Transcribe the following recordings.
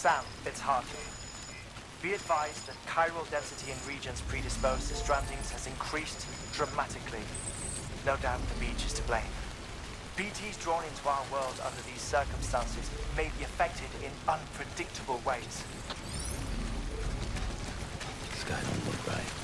Sam, it's Hartley. Be advised that chiral density in regions predisposed to strandings has increased dramatically. No doubt the beach is to blame. BTs drawn into our world under these circumstances may be affected in unpredictable ways. This guy don't look right.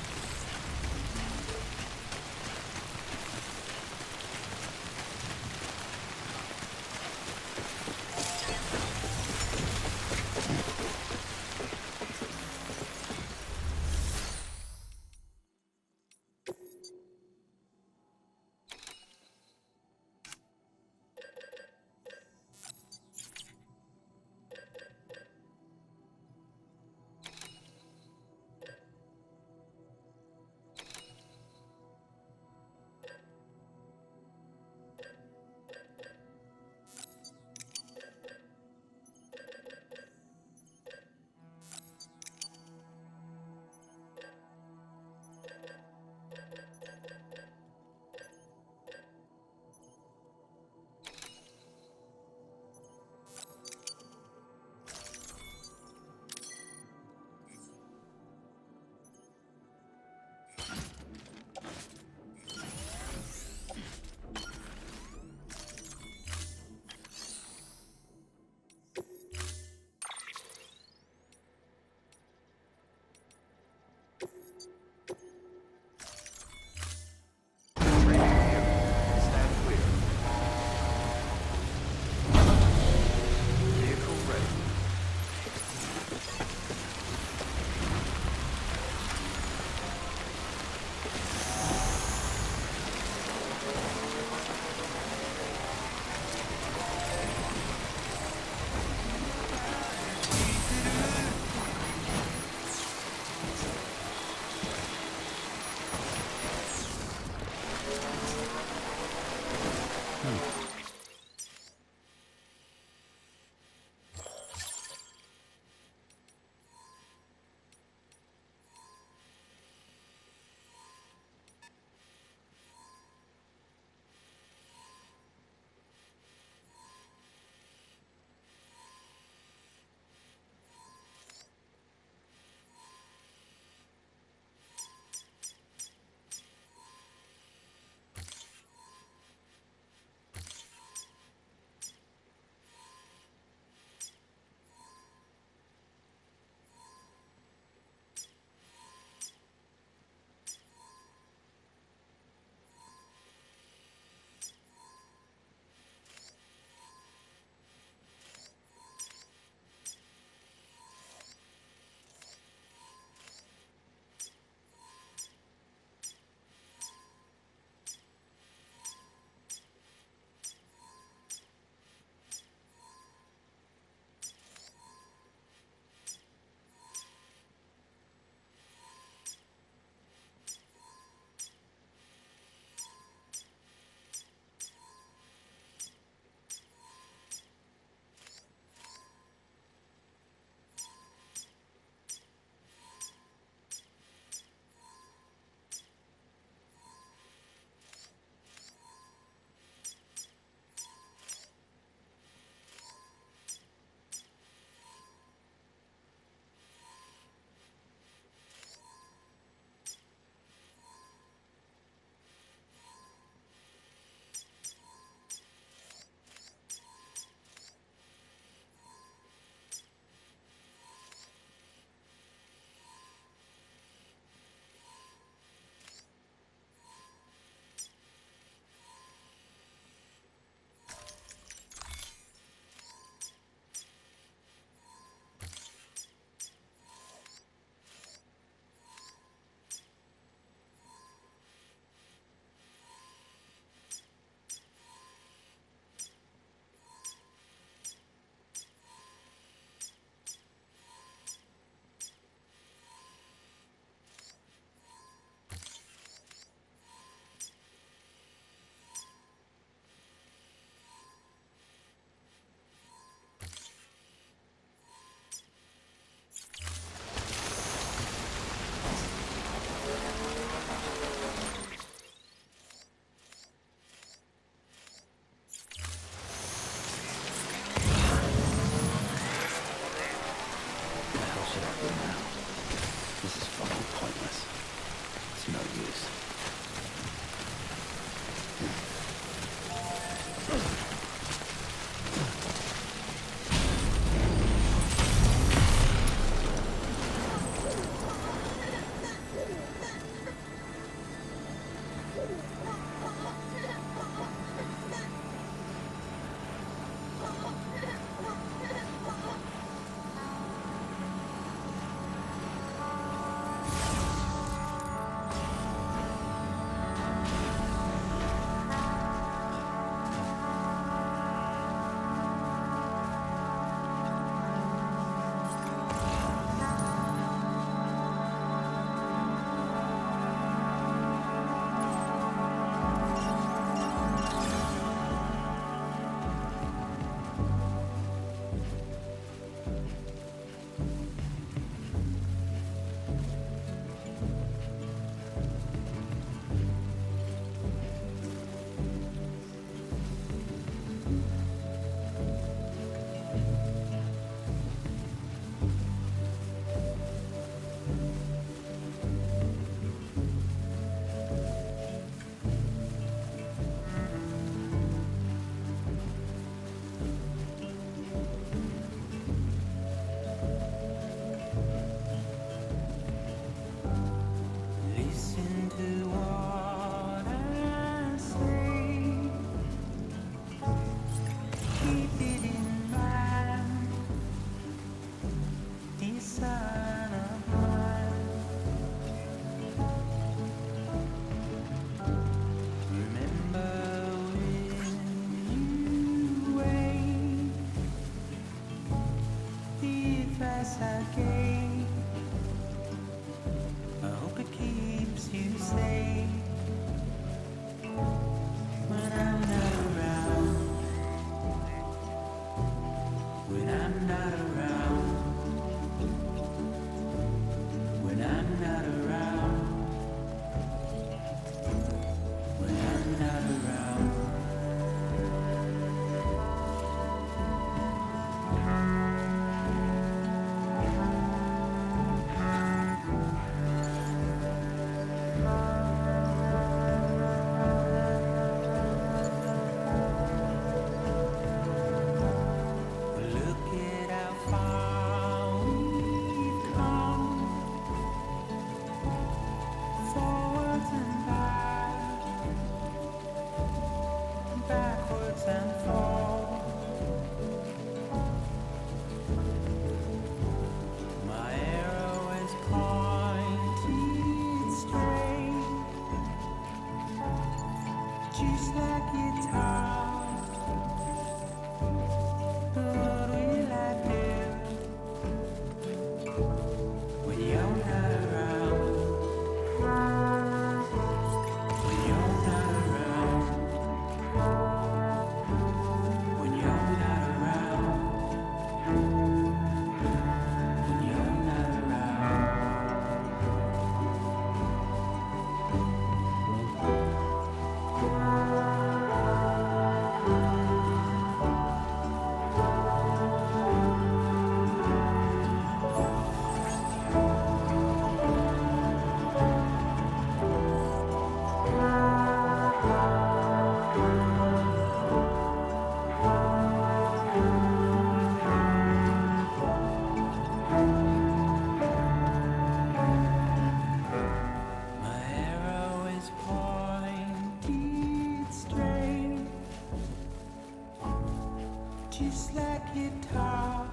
just like you talk.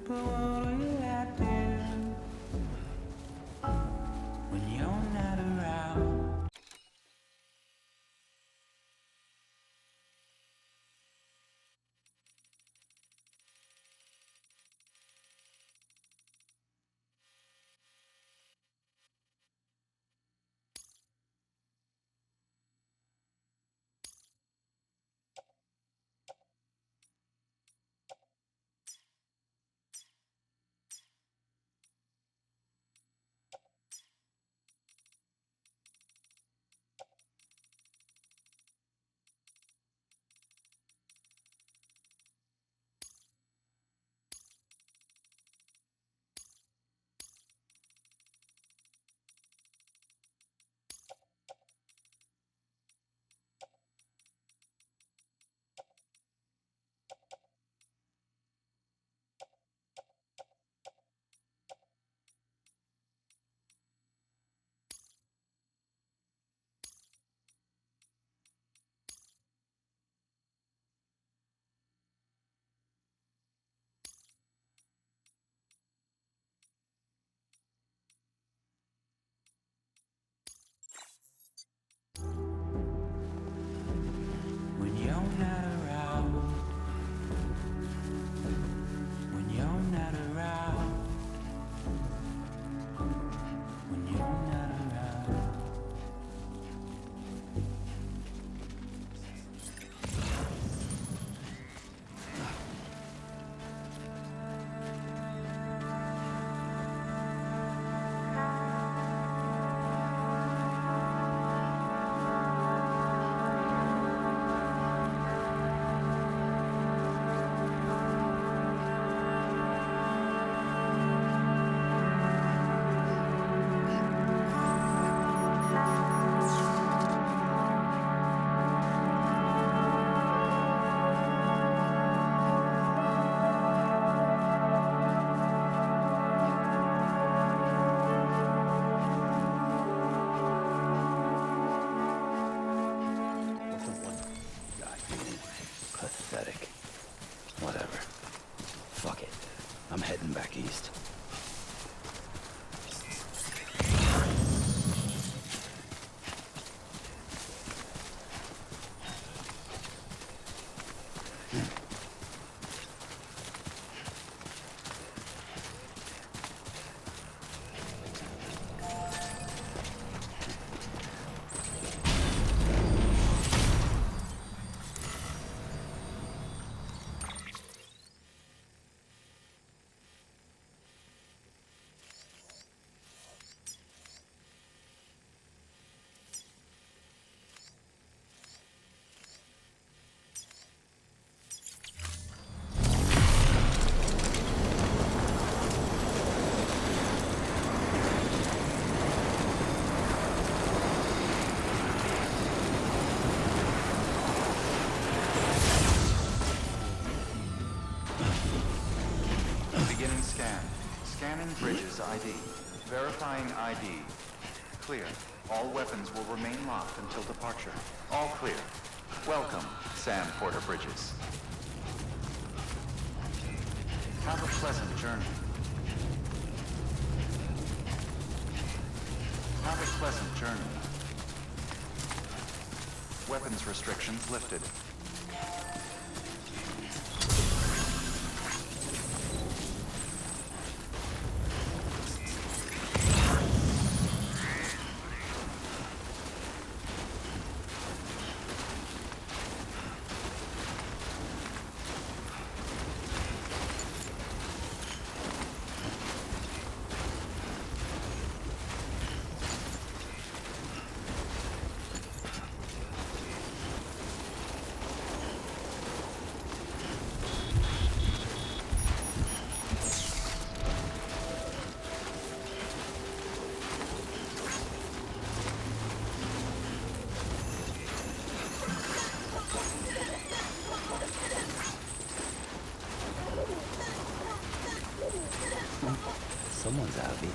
But what will I do when you're not around? When you're not around, when you're not around, when you're not around. Pathetic. Whatever. Fuck it. I'm heading back east. Beginning scan. Scanning bridges ID. Verifying ID. Clear. All weapons will remain locked until departure. All clear. Welcome, Sam Porter Bridges. Have a pleasant journey. Have a pleasant journey. Weapons restrictions lifted. Someone's out here.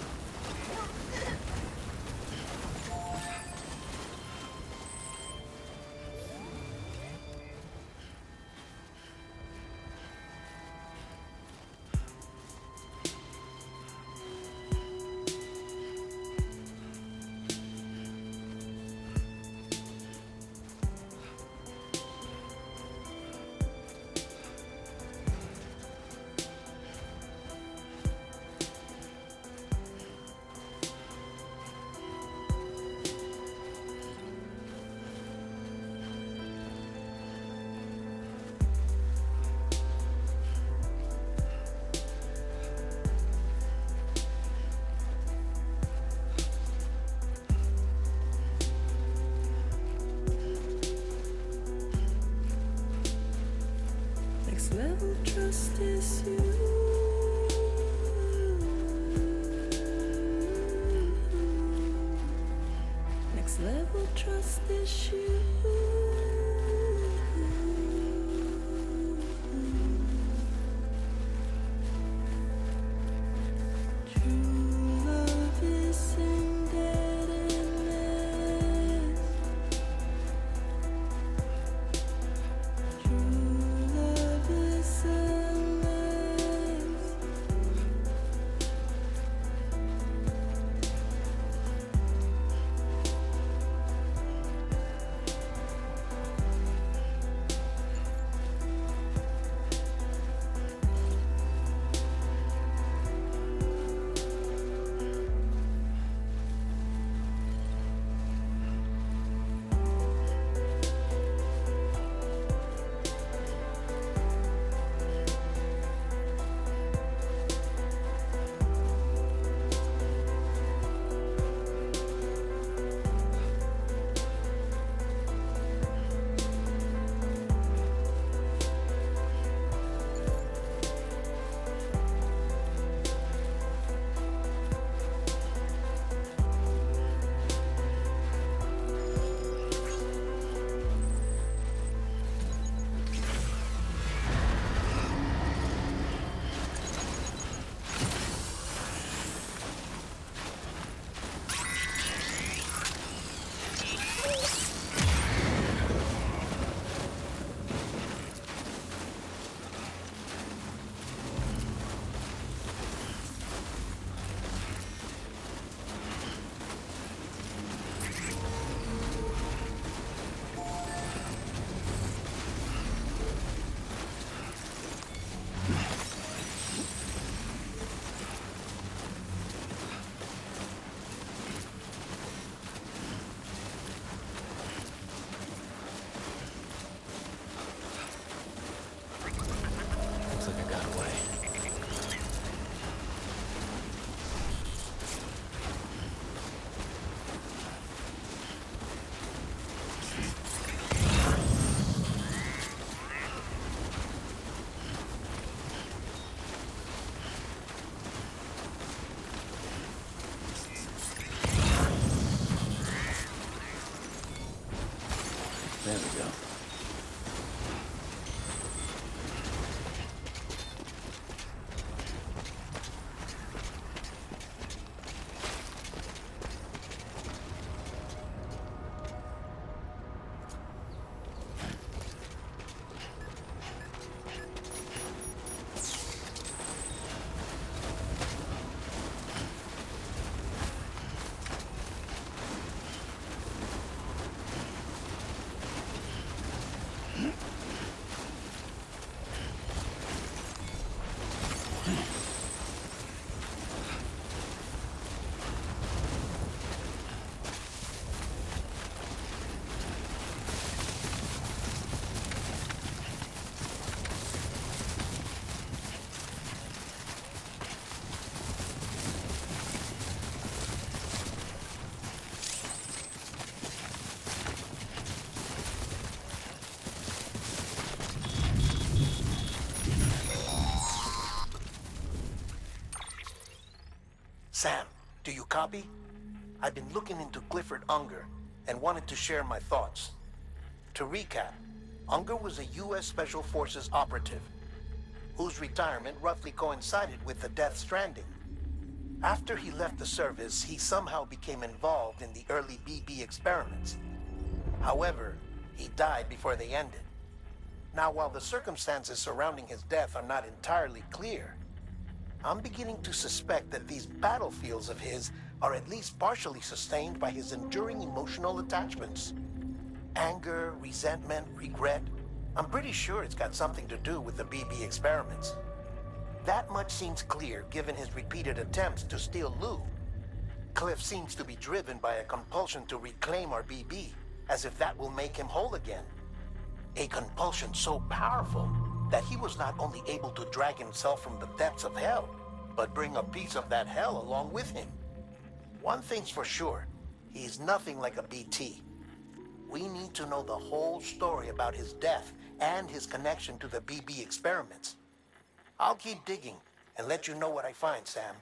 just this you. True love isn't dead endless. True love is endless. Looks like I got away. There we go. Sam, do you copy? I've been looking into Clifford Unger and wanted to share my thoughts. To recap, Unger was a U.S. Special Forces operative whose retirement roughly coincided with the death Stranding. After he left the service, he somehow became involved in the early BB experiments. However, he died before they ended. Now, while the circumstances surrounding his death are not entirely clear, I'm beginning to suspect that these battlefields of his are at least partially sustained by his enduring emotional attachments. Anger, resentment, regret. I'm pretty sure it's got something to do with the BB experiments. That much seems clear given his repeated attempts to steal Lou. Cliff seems to be driven by a compulsion to reclaim our BB, as if that will make him whole again. A compulsion so powerful that he was not only able to drag himself from the depths of hell, but bring a piece of that hell along with him. One thing's for sure, he's nothing like a BT. We need to know the whole story about his death and his connection to the BB experiments. I'll keep digging and let you know what I find, Sam.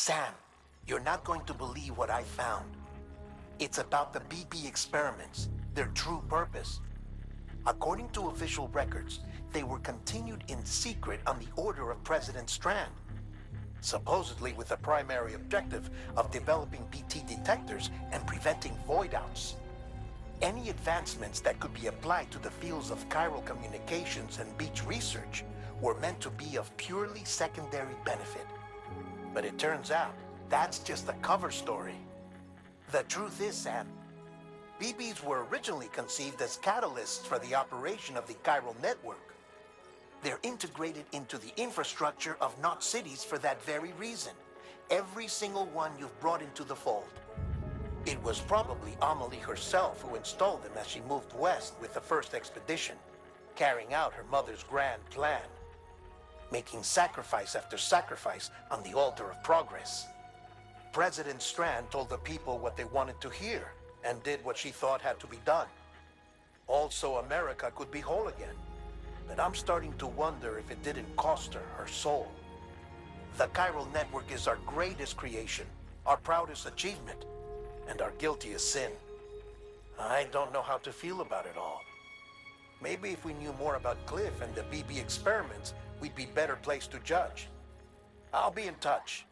Sam, you're not going to believe what I found. It's about the BB experiments, their true purpose. According to official records, they were continued in secret on the order of President Strand, supposedly with the primary objective of developing BT detectors and preventing void-outs. Any advancements that could be applied to the fields of chiral communications and beach research were meant to be of purely secondary benefit. But it turns out, that's just a cover story. The truth is, Sam, BBs were originally conceived as catalysts for the operation of the chiral network. They're integrated into the infrastructure of not cities for that very reason. Every single one you've brought into the fold. It was probably Amelie herself who installed them as she moved west with the first expedition, carrying out her mother's grand plan, making sacrifice after sacrifice on the altar of progress. President Strand told the people what they wanted to hear and did what she thought had to be done. Also, America could be whole again. But I'm starting to wonder if it didn't cost her her soul. The chiral network is our greatest creation, our proudest achievement, and our guiltiest sin. I don't know how to feel about it all. Maybe if we knew more about Cliff and the BB experiments, we'd be better placed to judge. I'll be in touch.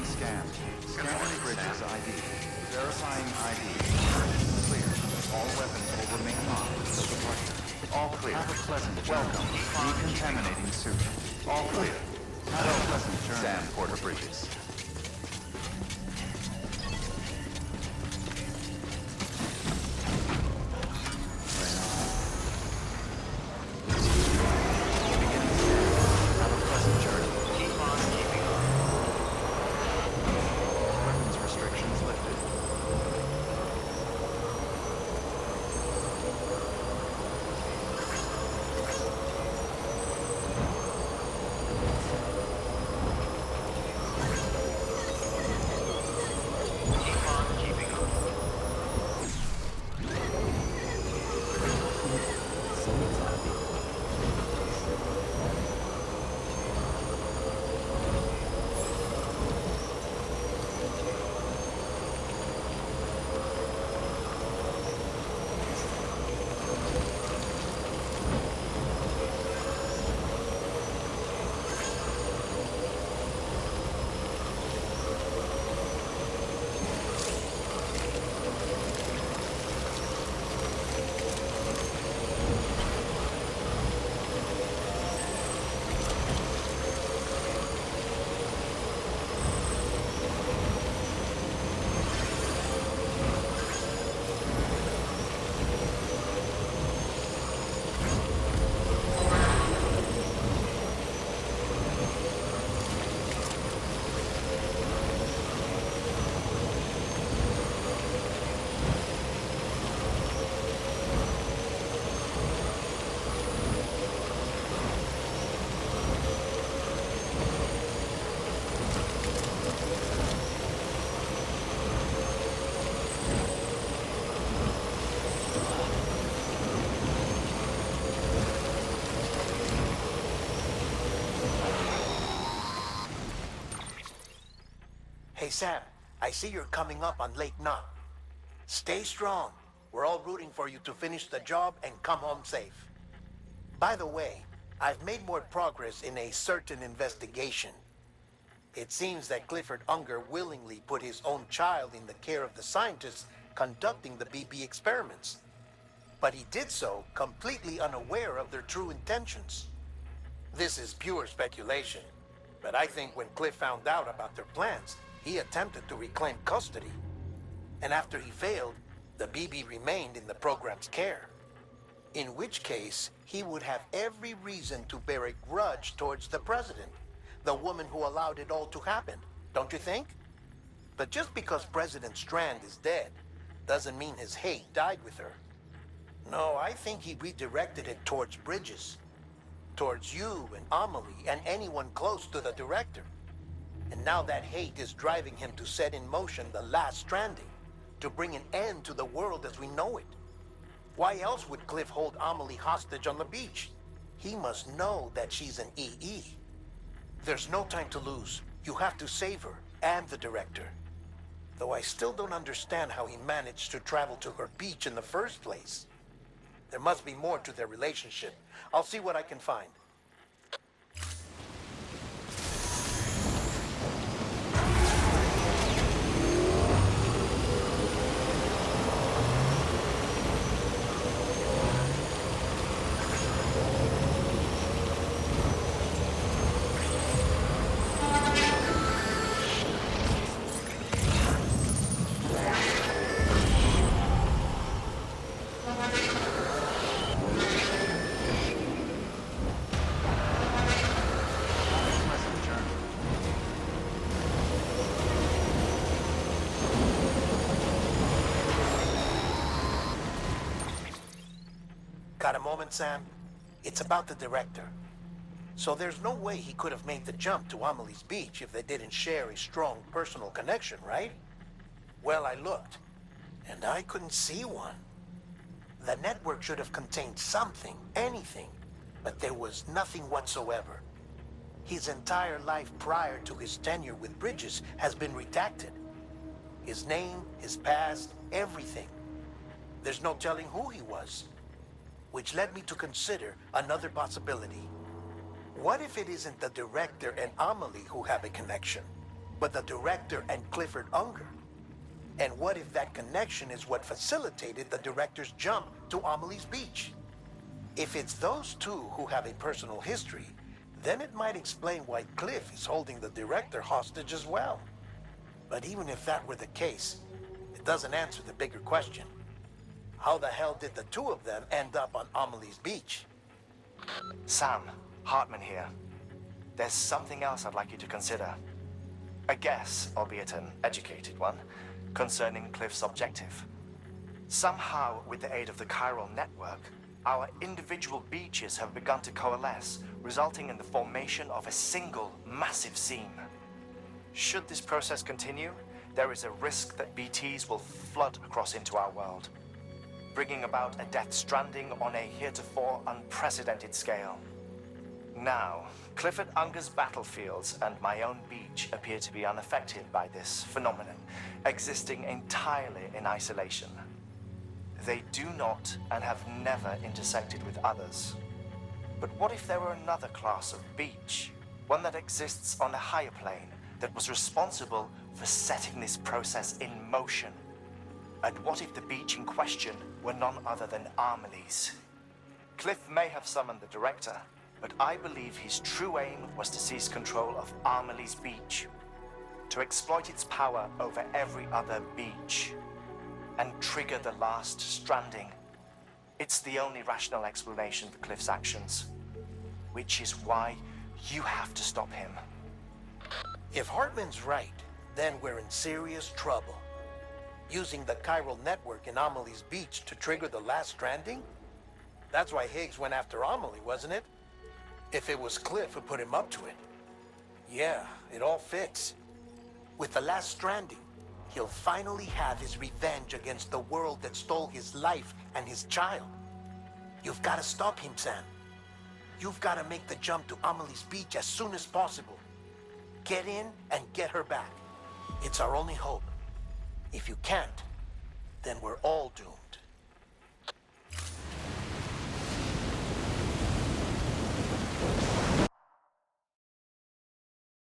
scan. Scanning bridges ID. Verifying ID. Clear. All weapons will remain locked until departure. All clear. Have a pleasant journey. Welcome. Decontaminating suit. All clear. Have a pleasant journey. Sam Porter Bridges. Have a pleasant journey. Keep on keeping on. Weapons restrictions lifted. Keep on keeping on. Someone's happy. Hey, Sam, I see you're coming up on Lake Knot. Stay strong. We're all rooting for you to finish the job and come home safe. By the way, I've made more progress in a certain investigation. It seems that Clifford Unger willingly put his own child in the care of the scientists conducting the BB experiments. But he did so completely unaware of their true intentions. This is pure speculation, but I think when Cliff found out about their plans, he attempted to reclaim custody. And after he failed, the BB remained in the program's care. In which case, he would have every reason to bear a grudge towards the president, the woman who allowed it all to happen, don't you think? But just because President Strand is dead, doesn't mean his hate died with her. No, I think he redirected it towards Bridges. Towards you and Amelie and anyone close to the director. And now that hate is driving him to set in motion the last Stranding, to bring an end to the world as we know it. Why else would Cliff hold Amelie hostage on the beach? He must know that she's an EE. There's no time to lose. You have to save her and the director. Though I still don't understand how he managed to travel to her beach in the first place. There must be more to their relationship. I'll see what I can find. Got a moment, Sam? It's about the director. So there's no way he could have made the jump to Amelie's beach if they didn't share a strong personal connection, right? Well, I looked, and I couldn't see one. The network should have contained something, anything, but there was nothing whatsoever. His entire life prior to his tenure with Bridges has been redacted. His name, his past, everything. There's no telling who he was. Which led me to consider another possibility. What if it isn't the director and Amelie who have a connection? but the director and Clifford Unger? And what if that connection is what facilitated the director's jump to Amelie's Beach? If it's those two who have a personal history, then it might explain why Cliff is holding the director hostage as well. But even if that were the case, it doesn't answer the bigger question. How the hell did the two of them end up on Amelie's Beach? Sam, Hartman here. There's something else I'd like you to consider. A guess, albeit an educated one, concerning Cliff's objective. Somehow, with the aid of the chiral network, our individual beaches have begun to coalesce, resulting in the formation of a single massive seam. Should this process continue, there is a risk that BTs will flood across into our world, bringing about a death stranding on a heretofore unprecedented scale. Now, Clifford Unger's battlefields and my own beach appear to be unaffected by this phenomenon, existing entirely in isolation. They do not and have never intersected with others. But what if there were another class of beach, one that exists on a higher plane, that was responsible for setting this process in motion? And what if the beach in question were none other than Amelie's? Cliff may have summoned the director, but I believe his true aim was to seize control of Amelie's Beach, to exploit its power over every other beach, and trigger the last stranding. It's the only rational explanation for Cliff's actions, which is why you have to stop him. If Hartman's right, then we're in serious trouble. Using the chiral network in Amelie's Beach to trigger the last stranding? That's why Higgs went after Amelie, wasn't it? If it was Cliff who put him up to it. Yeah, it all fits. With the last stranding, he'll finally have his revenge against the world that stole his life and his child. You've got to stop him, Sam. You've got to make the jump to Amelie's Beach as soon as possible. Get in and get her back. It's our only hope. If you can't, then we're all doomed.